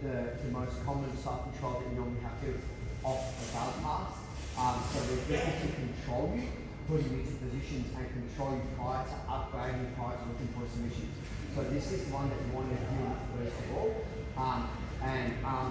the most common side control that you normally have to off the bar pass. So they're there to control you, put you into positions and control you prior to upgrading, prior to looking for submissions. So this is one that you want to deal with first of all.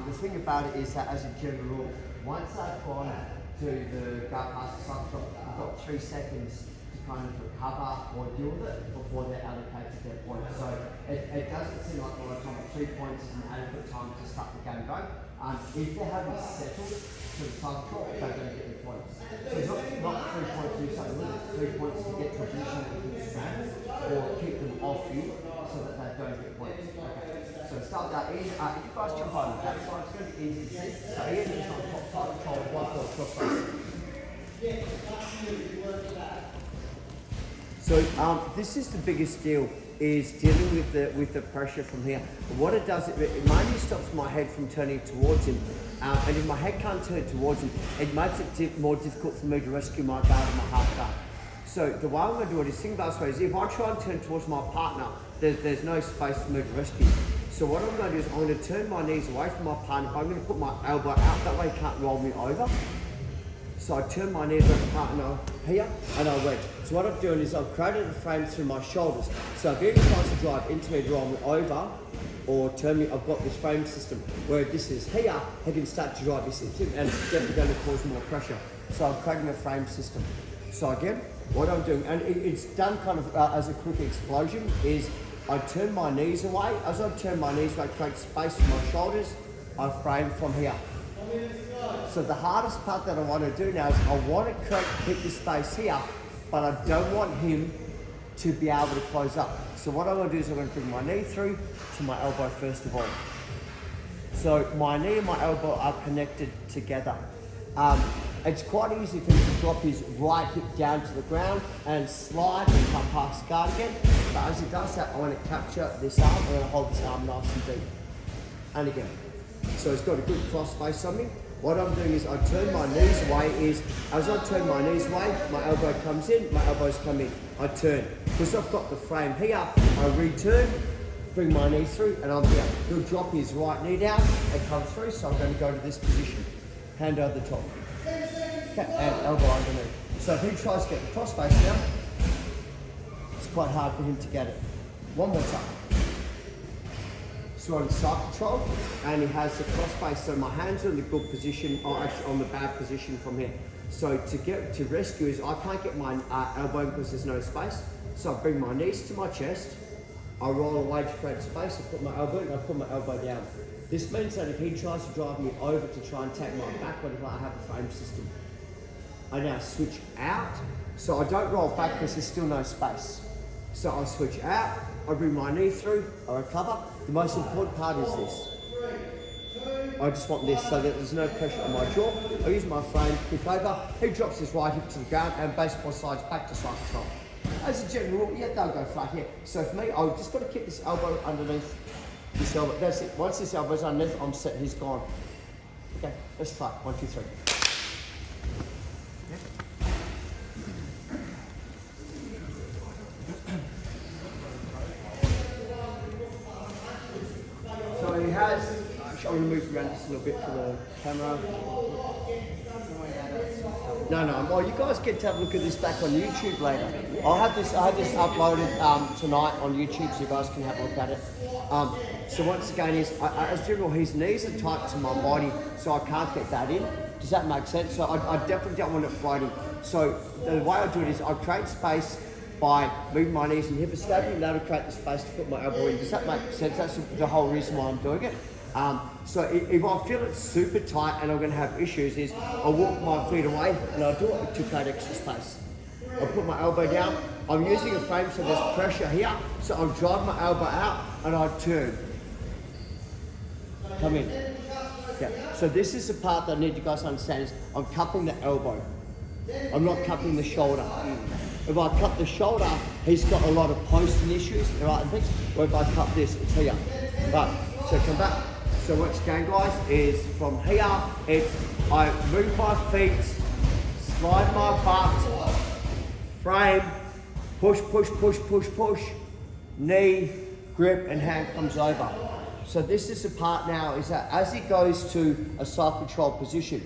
The thing about it is that as a general rule, once they've gone to the gut pass side control, you've got 3 seconds to kind of recover or deal with it before they're allocated their points. So it doesn't seem like a lot of time, but 3 points is an adequate time to start the game going. If they haven't settled to the side control, they don't get the points. So it's not 3 points to do something with it, 3 points to get to a position that you can stand or keep them off you so that they don't get points. Okay. So start that in. If you guys jump on the back side, it's going to be easy to see. So here it's on top side control, 1 4 cross face. So this is the biggest deal, is dealing with the pressure from here. What it does, it mainly stops my head from turning towards him. And if my head can't turn towards him, it makes it more difficult for me to rescue my guard and my half guard. So the way I'm going to do it is, think about it, is if I try and turn towards my partner, there's no space for me to rescue. So what I'm going to do is I'm going to turn my knees away from my partner. I'm going to put my elbow out, that way he can't roll me over. So I turn my knees over the partner here and I wedge. So what I'm doing is I've created a frame through my shoulders. So if he tries to drive into me, roll me over, or turn me, I've got this frame system where if this is here, he can start to drive this in, and it's definitely going to cause more pressure. So I'm creating a frame system. So again, what I'm doing, and it's done kind of as a quick explosion, is I turn my knees away. As I turn my knees away, create space for my shoulders, I frame from here. So the hardest part that I want to do now is I want to keep this space here, but I don't want him to be able to close up. So what I'm going to do is I'm going to bring my knee through to my elbow first of all. So my knee and my elbow are connected together. It's quite easy for him to drop his right hip down to the ground and slide and come past guard again. But as he does that, I want to capture this arm. I'm going to hold this arm nice and deep. And again. So he's got a good cross face on me. What I'm doing is I turn my knees away, as I turn my knees away, my elbow comes in, my elbows come in. I turn. Because I've got the frame here, I return, bring my knee through, and I'm here. He'll drop his right knee down and come through, so I'm going to go to this position. Hand over the top. Okay, and elbow underneath. So if he tries to get the cross face now, it's quite hard for him to get it. One more time. So on side control, and he has the cross face, so my hands are in the good position, or actually on the bad position from here. So to rescue is, I can't get my elbow because there's no space, so I bring my knees to my chest, I roll away to create space, I put my elbow in, I put my elbow down. This means that if he tries to drive me over to try and take my back, whatever, I have a frame system. I now switch out, so I don't roll back because there's still no space. So I switch out, I bring my knee through, I recover. The most important part is this. I just want this so that there's no pressure on my jaw. I use my frame, kick over, he drops his right hip to the ground and baseball slides back to side control. As a general rule, yeah, they'll go flat here. So for me, I've just got to keep this elbow underneath this elbow. That's it. Once this elbow's underneath, I'm set, he's gone. Okay, let's try. 1, 2, 3. So he has, I'm going to move around just a little bit for the camera. No, well, you guys get to have a look at this back on YouTube later. I had this uploaded tonight on YouTube, so you guys can have a look at it. So once again, as general, his knees are tight to my body, so I can't get that in. Does that make sense? So I definitely don't want it floating. So the way I do it is I create space by moving my knees and hip escaping, and that'll create the space to put my elbow in. Does that make sense? That's the whole reason why I'm doing it. So if I feel it's super tight and I'm going to have issues, is I walk my feet away and I do it to create extra space. I put my elbow down. I'm using a frame so there's pressure here, so I'll drive my elbow out and I turn. Come in. Yeah. So this is the part that I need you guys to understand, is I'm cupping the elbow. I'm not cupping the shoulder. If I cut the shoulder, he's got a lot of posting issues, right? And things. Or if I cut this, it's here. Right. So come back. So what's going, guys, is from here, I move my feet, slide my butt, frame, push, push, push, push, push, knee, grip, and hand comes over. So this is the part now, is that as he goes to a side control position,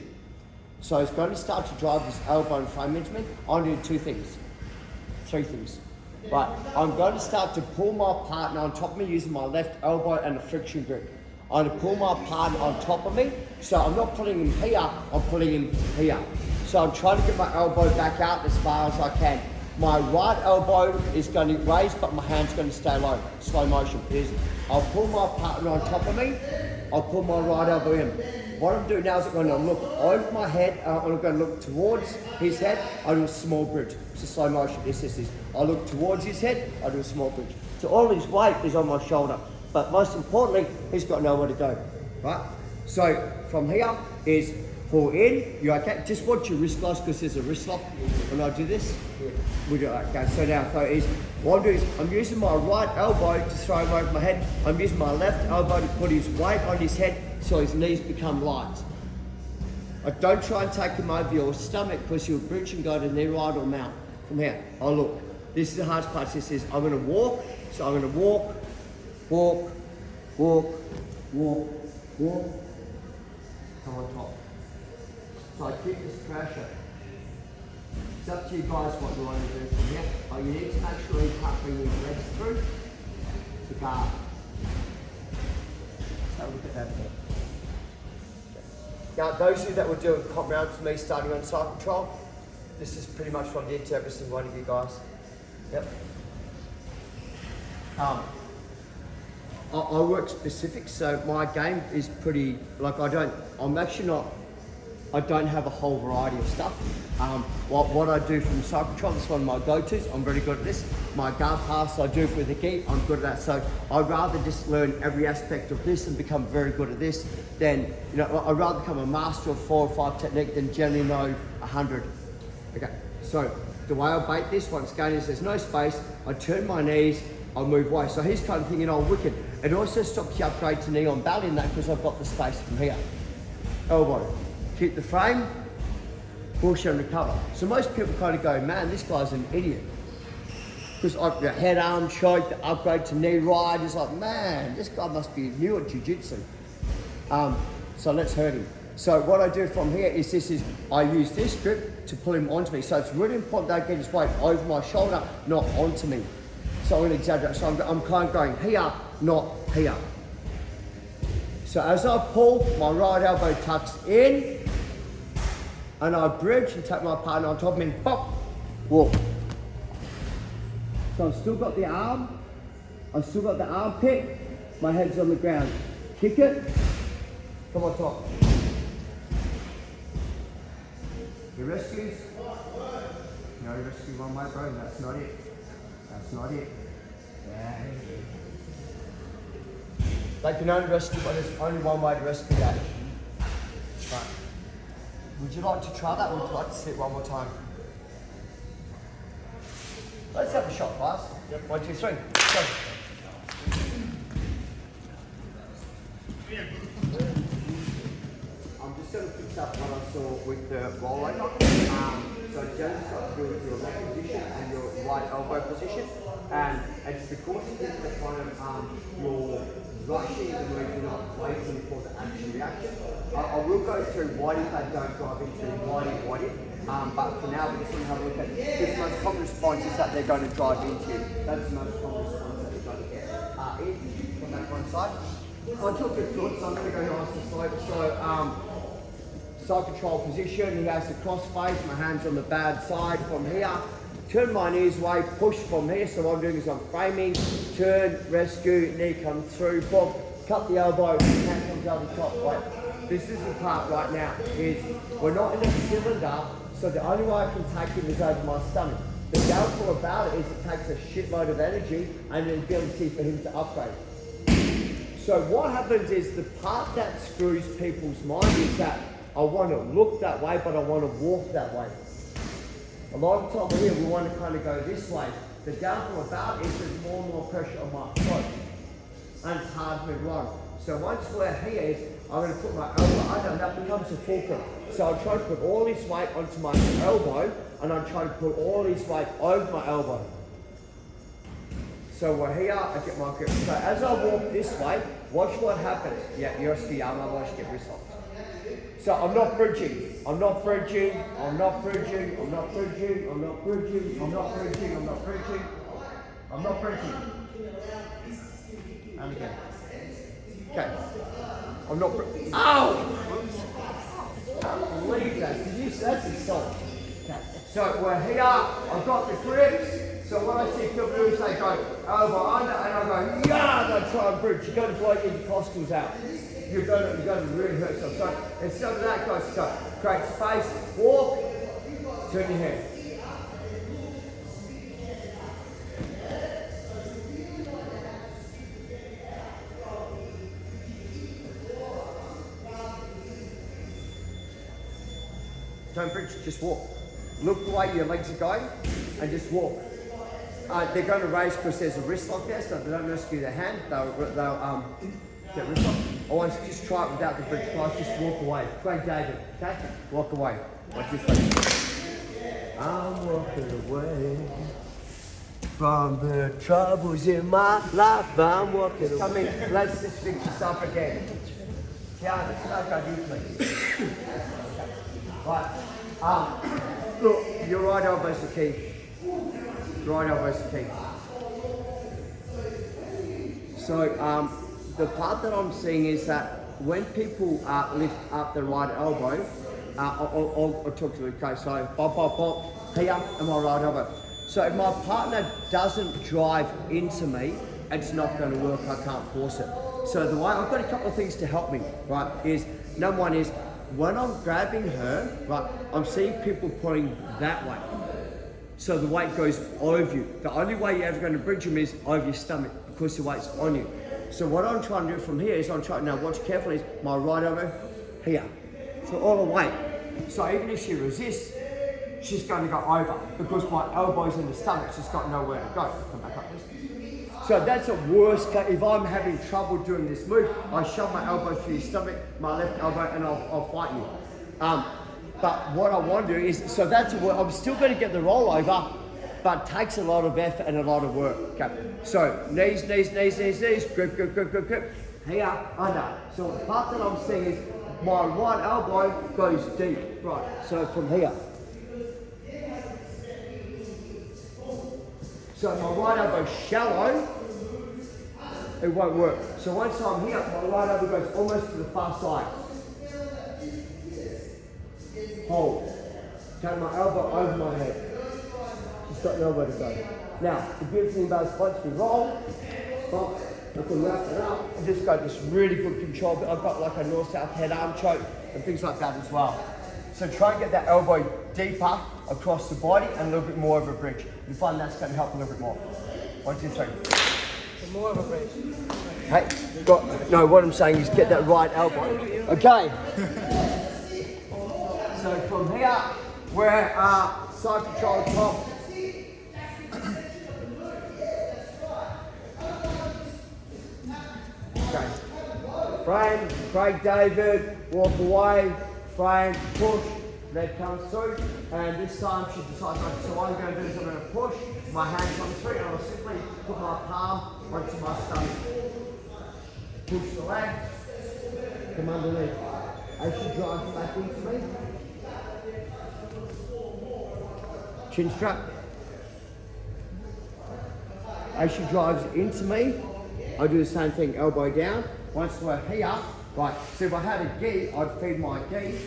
so he's going to start to drive his elbow and frame into me. I'm doing three things. Right, I'm going to start to pull my partner on top of me using my left elbow and a friction grip. I'm going to pull my partner on top of me, so I'm not pulling him here, I'm pulling him here. So I'm trying to get my elbow back out as far as I can. My right elbow is going to raise, but my hand's going to stay low. Slow motion is, I'll pull my partner on top of me, I'll pull my right elbow in. What I'm doing now is I'm going to look over my head, I'm going to look towards his head, I do a small bridge. It's a slow motion, this. I look towards his head, I do a small bridge. So all his weight is on my shoulder, but most importantly, he's got nowhere to go, right? So from here is pull in, you okay? Just watch your wrist guys, because there's a wrist lock when I do this. We do it, okay, so now, so is, what I'm doing is, I'm using my right elbow to throw him over my head, I'm using my left elbow to put his weight on his head so his knees become light. I don't try and take him over your stomach because you'll bridge and go to knee right or mount. From here, oh look, this is the hardest part. This is, I'm gonna walk, so I'm gonna walk, come on top. So I keep this pressure. It's up to you guys what you want to do from here. But you need to make sure you can't bring your legs through to guard. So look at that there. Now, those of you that were doing comp rounds with me starting on side control, this is pretty much what I did to every single one of you guys. Yep. I work specific, so my game is pretty, like I don't have a whole variety of stuff. What I do from side control is one of my go-tos. I'm very good at this. My guard pass I do for the gi, I'm good at that. So I'd rather just learn every aspect of this and become very good at this than, I'd rather become a master of 4 or 5 technique than generally know 100. Okay, so the way I bait this, once again, is there's no space, I turn my knees, I move away. So he's kind of thinking, oh, wicked. It also stops the upgrade to knee on belly in that because I've got the space from here. Elbow. Keep the frame, push and recover. So most people kind of go, man, this guy's an idiot. Because the head arm choke, the upgrade to knee ride, is like, man, this guy must be new at jiu-jitsu. So let's hurt him. So what I do from here is I use this grip to pull him onto me. So it's really important that I get his weight over my shoulder, not onto me. So I'm going to exaggerate. So I'm kind of going here, not here. So as I pull, my right elbow tucks in, and I bridge and take my partner on top of me and pop, walk. So I've still got the arm, I've still got the armpit, my head's on the ground. Kick it, come on top. Your rescues? No rescue one way, bro, that's not it. That's not it. Yeah. They can only rescue, but there's only one way to rescue that. Right. Would you like to try that, or would you like to see it one more time? Let's have a shot, guys. Yep. 1, 2, 3. Go. I'm just going to fix up what I saw with the rollover. So Joe's got to do with your leg position and your right elbow position. And it's because of that kind of your rushing and moving up, waiting for the action reaction. I will go through what if they don't drive into what if. But for now, we're just going to have a look at the most common response is that they're going to drive into you. That's the most common response that they're going to get. In from that one side. I took it good, so I'm going to go nice and slow. So, side control position, he has the cross face, my hand's on the bad side from here. Turn my knees away, push from here. So what I'm doing is I'm framing, turn, rescue, knee comes through, bob, cut the elbow, hand comes over the top. Wait, this is the part right now, is we're not in a cylinder, so the only way I can take him is over my stomach. The downfall about it is it takes a shitload of energy and an ability for him to upgrade. So what happens is the part that screws people's mind is that I want to look that way, but I want to walk that way. A lot of the time here, we want to kind of go this way. The downfall about it is there's more and more pressure on my foot, and it's hard to run. So once we're here, I'm going to put my elbow under, and that becomes a fulcrum. So I'll try to put all this weight onto my elbow, and I'm trying to put all this weight over my elbow. So we're here, I get my grip. So as I walk this way, Watch what happens. Yeah, you're still young, otherwise you get wrist locked. So I'm not bridging, I'm not bridging, I'm not bridging, I'm not bridging, I'm not bridging, I'm not bridging, I'm not bridging, I'm not bridging. And again. Okay. I'm not bridging. Ow! I can't believe that. Did you see that's assault? Okay. So we're here, I've got the grips. So when I see people do is they go over under and I go, yeah, and I try and bridge. You've got to blow your intercostals out. You're going to really hurt yourself. So instead of that, guys, go. Create space, walk, turn your head. Don't bridge, just walk. Look the way your legs are going and just walk. They're going to raise because there's a wrist lock there, so they don't rescue their hand. They'll get wrist lock. I want to just try it without the bridge, guys. Just walk away. Craig David, okay? Walk away. Watch this face. I'm walking away from the troubles in my life. I'm walking away. Come in, let's just fix this up again. Tiana, start on you, please. Right. Look, your right elbow's the key. Right elbow's the key. So the part that I'm seeing is that when people lift up the right elbow, I'll talk to you. Okay, so pop, pop, pop, here and my right elbow. So if my partner doesn't drive into me, it's not going to work. I can't force it. So the way I've got a couple of things to help me. Right, is number one is when I'm grabbing her, right, I'm seeing people pulling that way. So the weight goes over you. The only way you're ever going to bridge them is over your stomach because the weight's on you. So what I'm trying to do from here is I'm trying, now watch carefully, is my right elbow here. So all the weight. So even if she resists, she's going to go over because my elbow's in the stomach, she's got nowhere to go. Come back up, please. So that's a worst case. If I'm having trouble doing this move, I shove my elbow through your stomach, my left elbow, and I'll fight you. But what I want to do is, so that's I'm still going to get the rollover, but it takes a lot of effort and a lot of work. Okay. So knees, knees, knees, knees, knees, grip, grip, grip, grip, grip. Here, under. So the part that I'm seeing is my right elbow goes deep. Right. So from here. So my right elbow's shallow, it won't work. So once I'm here, my right elbow goes almost to the far side. Hold. Take my elbow over my head. Just got nowhere to go. Now, the beautiful thing about this, once we roll, I can wrap it up and just got this really good control. I've got like a north-south head arm choke and things like that as well. So try and get that elbow deeper across the body and a little bit more of a bridge. You find that's going to help a little bit more. 1, 2, 3. More of a bridge. Hey, no, what I'm saying is get that right elbow. Okay. So from here, we're side control top. Okay. Frame, Craig David, walk away, frame, push, leg comes through, and this time she decides, so what I'm going to do is I'm going to push, my hand comes through, and I'll simply put my palm onto my stomach. Push the leg, come underneath. As she drives back into me, chin strap. As she drives into me, I do the same thing, elbow down. Once we're here, right, so if I had a gi, I'd feed my gi,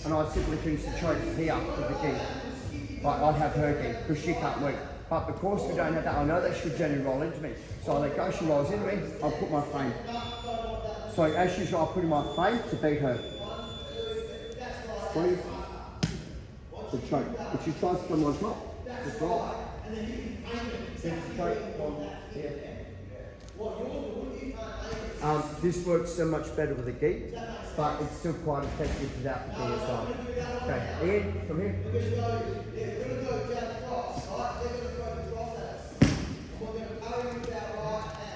and I'd simply finish the choke here with the gi. Right, I'd have her gi, because she can't move. But because we don't have that, I know that she'll generally roll into me. So I let go, she rolls into me, I'll put my frame. So as she's I'll put in my frame to beat her. Please. The choke. If she tries to come on top, just roll. Choke. This works so much better with a gi, but it's still quite effective without the gi as well. Okay, Ian, come here.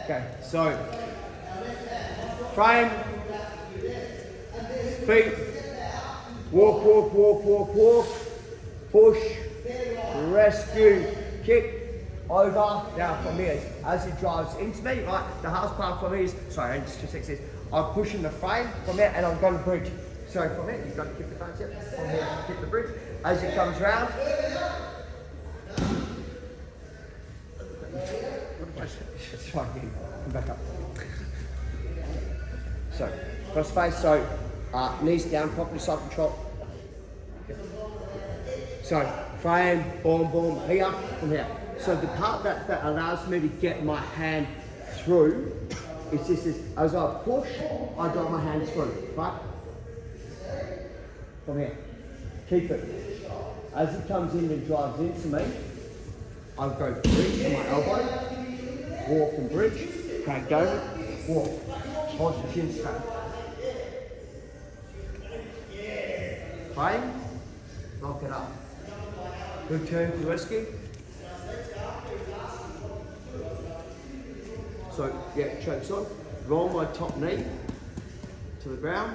Okay, so frame, feet, walk, walk, walk, walk, walk, push, rescue, kick, over, now from here, as he drives into me, right, the hardest part for me is, sorry, just 2 seconds, I'm pushing the frame from here and I'm going to bridge. So from here, you've got to keep the front step, from here, keep the bridge. As it comes round, let's try again, come back up. So, cross face, so knees down, properly side control. So, frame, boom, boom, here, from here. So the part that allows me to get my hand through is this, as I push, I drive my hand through, right? From here, keep it. As it comes in and drives into me, I go bridge to my elbow, walk and bridge, crank over, walk, hold the chin straight. Frame, knock it up. Good turn to rescue. So, yeah, chokes on. Roll my top knee to the ground.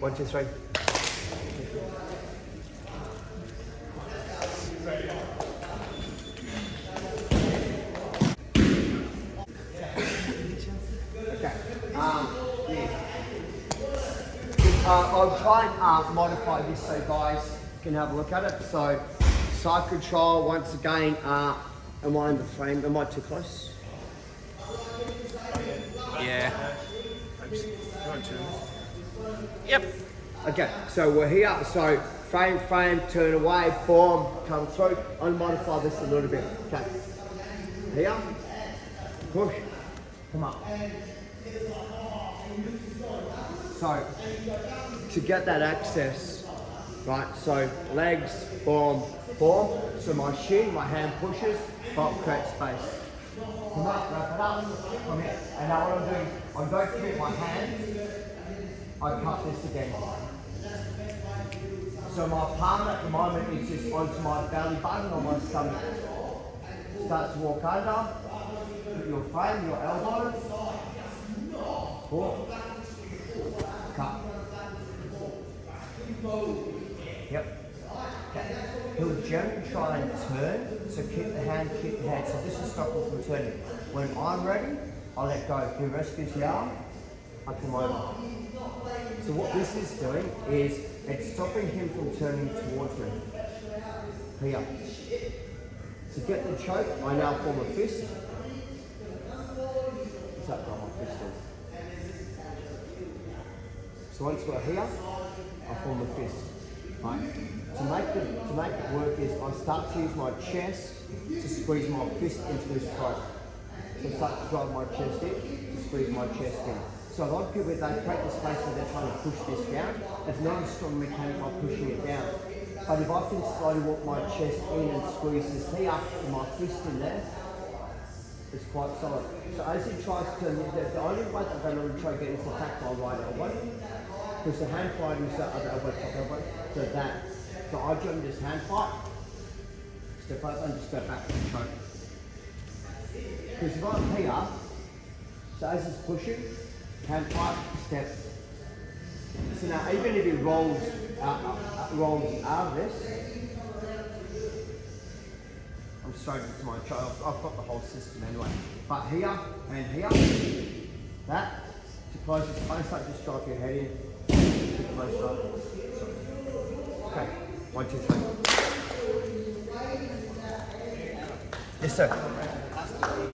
One, two, three. Okay. I'll try and modify this so guys can have a look at it. So, side control, once again, am I in the frame? Am I too close? Yeah. Yep. Okay, so we're here. So, frame, turn away, boom, come through. I'll modify this a little bit. Okay. Here, push, come up. So, to get that access, right, so legs, boom, boom. So my shin, my hand pushes, but create space. Come up, wrap it up, come here. And now what I'm doing is, I don't keep my hand, I cut this again. So my palm at the moment is just onto my belly button or my stomach. Start to walk under, put your frame, your elbow, pull, cut. Yep. Okay. He'll generally try and turn, so keep the hand. So this will stop him from turning. When I'm ready, I'll let go. He rescues the arm, I come over. So what this is doing is, it's stopping him from turning towards me. Here. To get the choke, I now form a fist. What's that got my fist in? So once we're here, I form a fist. Right? To make it work is I start to use my chest to squeeze my fist into his throat. So I start to drive my chest in, to squeeze my chest in. So a lot of people, they create the space where they're trying to push this down. It's not a strong mechanic by pushing it down. But if I can slowly walk my chest in and squeeze this here and my fist in there, it's quite solid. So as he tries to turn, the only way that I'm going to try to get is to attack my right elbow. Because the hand fight is the other elbow, top elbow. So I jump this hand fight, step over and just go back to the choke. Because if I'm here, so as he's pushing, hand fight, step. So now even if he rolls out of this, I'm straight into my choke. I've got the whole system anyway. But here and here, that, to close the space, like just drive your head in. Close up. Okay, 1, 2, 3. Yes, sir.